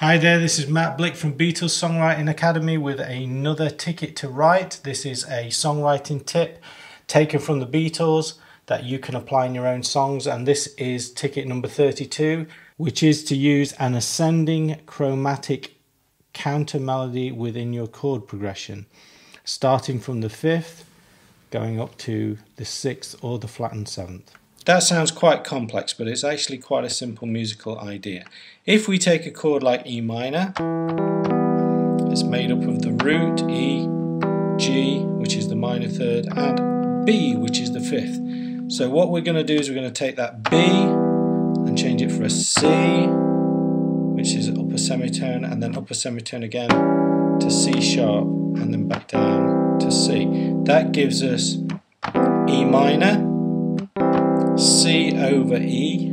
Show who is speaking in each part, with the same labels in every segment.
Speaker 1: Hi there, this is Matt Blick from Beatles Songwriting Academy with another Ticket to Write. This is a songwriting tip taken from the Beatles that you can apply in your own songs, and this is ticket number 32, which is to use an ascending chromatic counter melody within your chord progression, starting from the 5th, going up to the 6th or the flattened 7th. That sounds quite complex, but it's actually quite a simple musical idea. If we take a chord like E minor, it's made up of the root, E, G, which is the minor third, and B, which is the 5th. So what we're going to do is we're going to take that B and change it for a C, which is upper semitone, and then upper semitone again to C sharp, and then back down to C. That gives us E minor, C over E,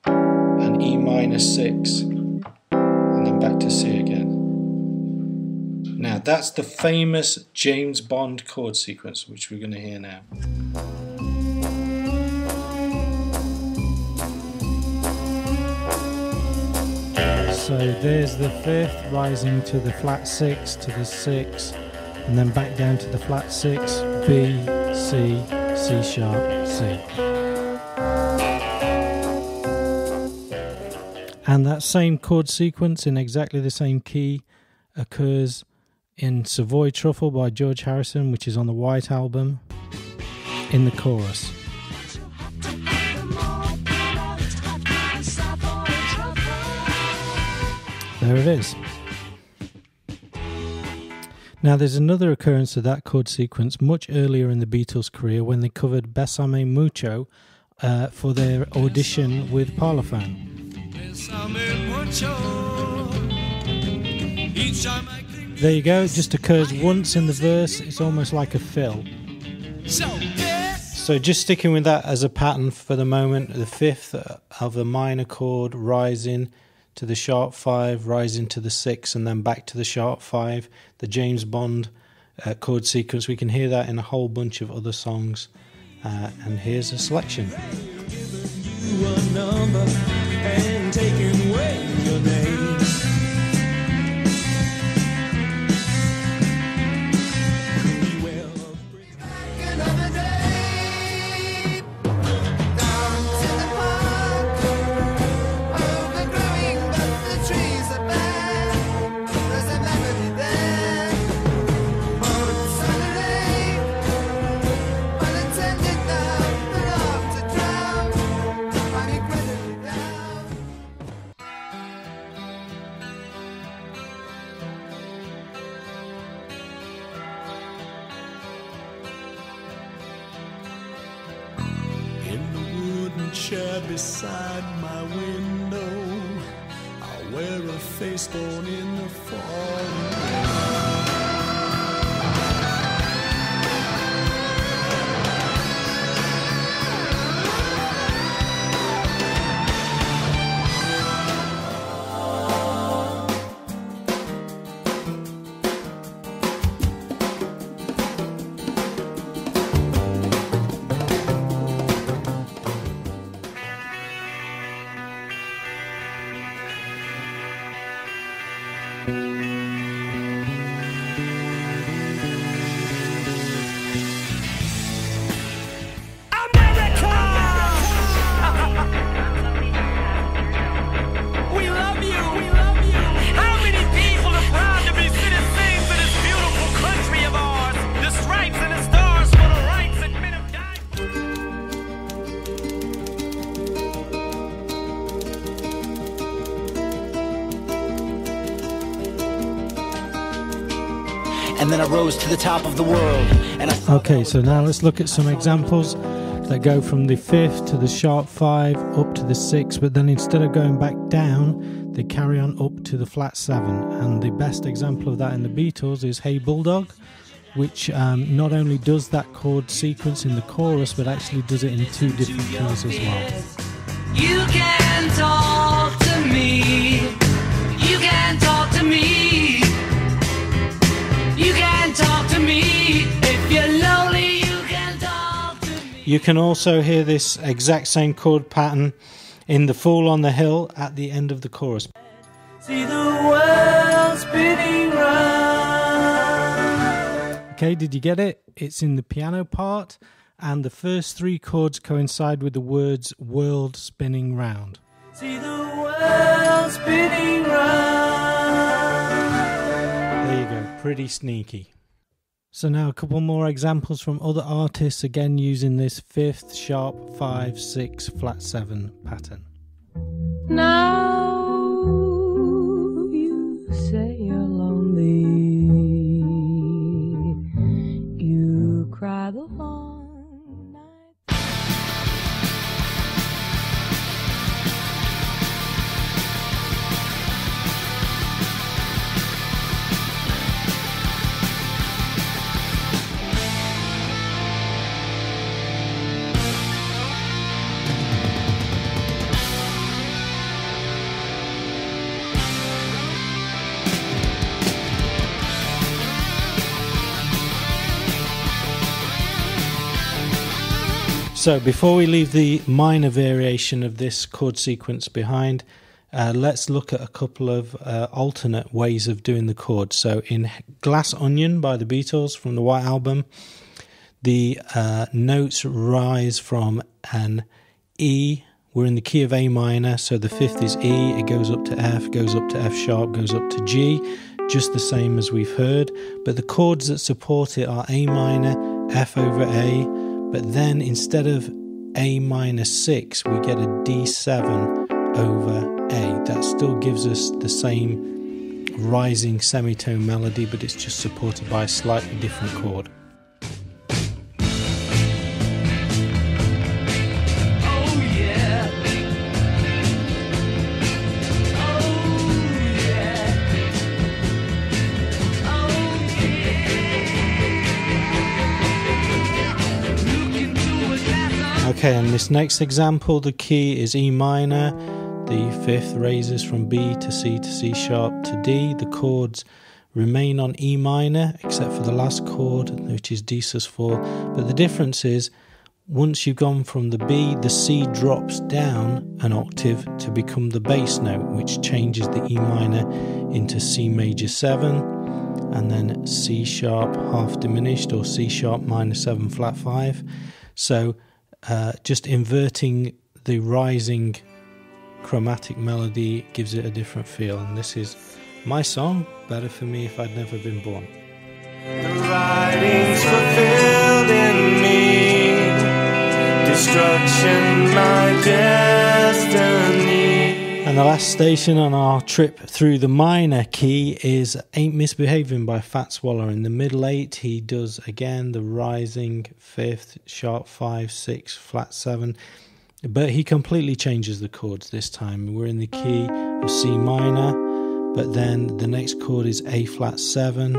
Speaker 1: and E minor 6, and then back to C again. Now that's the famous James Bond chord sequence, which we're going to hear now. So there's the 5th, rising to the flat 6, to the 6, and then back down to the flat 6, B, C, C sharp, C. And that same chord sequence in exactly the same key occurs in Savoy Truffle by George Harrison, which is on the White Album, in the chorus. There it is. Now there's another occurrence of that chord sequence much earlier in the Beatles' career when they covered Besame Mucho for their audition with Parlophone. There you go, it just occurs once in the verse, it's almost like a fill. So just sticking with that as a pattern for the moment, the 5th of a minor chord rising to the sharp 5, rising to the 6, and then back to the sharp 5, the James Bond chord sequence. We can hear that in a whole bunch of other songs, and here's a selection.
Speaker 2: Chair beside my window, I wear a face born in the fall.
Speaker 3: And then I rose to the top of the world. And
Speaker 1: okay, so now let's look at some examples that go from the 5th to the sharp 5 up to the 6, but then instead of going back down, they carry on up to the flat 7. And the best example of that in the Beatles is Hey Bulldog, which not only does that chord sequence in the chorus, but actually does it in 2 different keys as well.
Speaker 4: You can talk to me. You can talk to me. You can talk to me. If you're lonely, you can talk to me.
Speaker 1: You can also hear this exact same chord pattern in The Fool on the Hill at the end of the chorus.
Speaker 2: See the world spinning round.
Speaker 1: Okay, did you get it? It's in the piano part, and the first three chords coincide with the words world spinning round.
Speaker 2: See the world spinning round.
Speaker 1: There you go, pretty sneaky. So now a couple more examples from other artists, again using this 5th, sharp, 5, 6, flat 7 pattern.
Speaker 5: Now you say you're lonely, you cry the long night.
Speaker 1: So before we leave the minor variation of this chord sequence behind, let's look at a couple of alternate ways of doing the chords. So in Glass Onion by the Beatles from the White Album, the notes rise from an E. We're in the key of A minor, so the 5th is E, it goes up to F, goes up to F sharp, goes up to G, just the same as we've heard. But the chords that support it are A minor, F over A, but then instead of A minor 6, we get a D7 over A. That still gives us the same rising semitone melody, but it's just supported by a slightly different chord. Okay, and this next example, the key is E minor, the 5th raises from B to C sharp to D. The chords remain on E minor, except for the last chord, which is D sus4. But the difference is, once you've gone from the B, the C drops down an octave to become the bass note, which changes the E minor into C major 7, and then C sharp half diminished, or C sharp minor 7 flat 5. So just inverting the rising chromatic melody gives it a different feel, and this is my song, Better For Me If I'd Never Been Born.
Speaker 2: The writings fulfilled in me, destruction my destiny.
Speaker 1: And the last station on our trip through the minor key is Ain't Misbehavin' by Fat Swallow. In the middle 8, he does again the rising 5th, sharp 5, 6, flat 7. But he completely changes the chords this time. We're in the key of C minor, but then the next chord is A flat 7,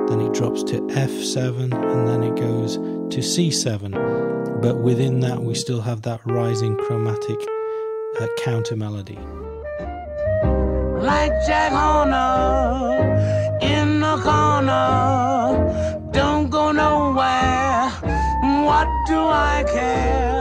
Speaker 1: then it drops to F7, and then it goes to C7. But within that, we still have that rising chromatic counter melody.
Speaker 4: Like Jack Horner in the corner, don't go nowhere, what do I care?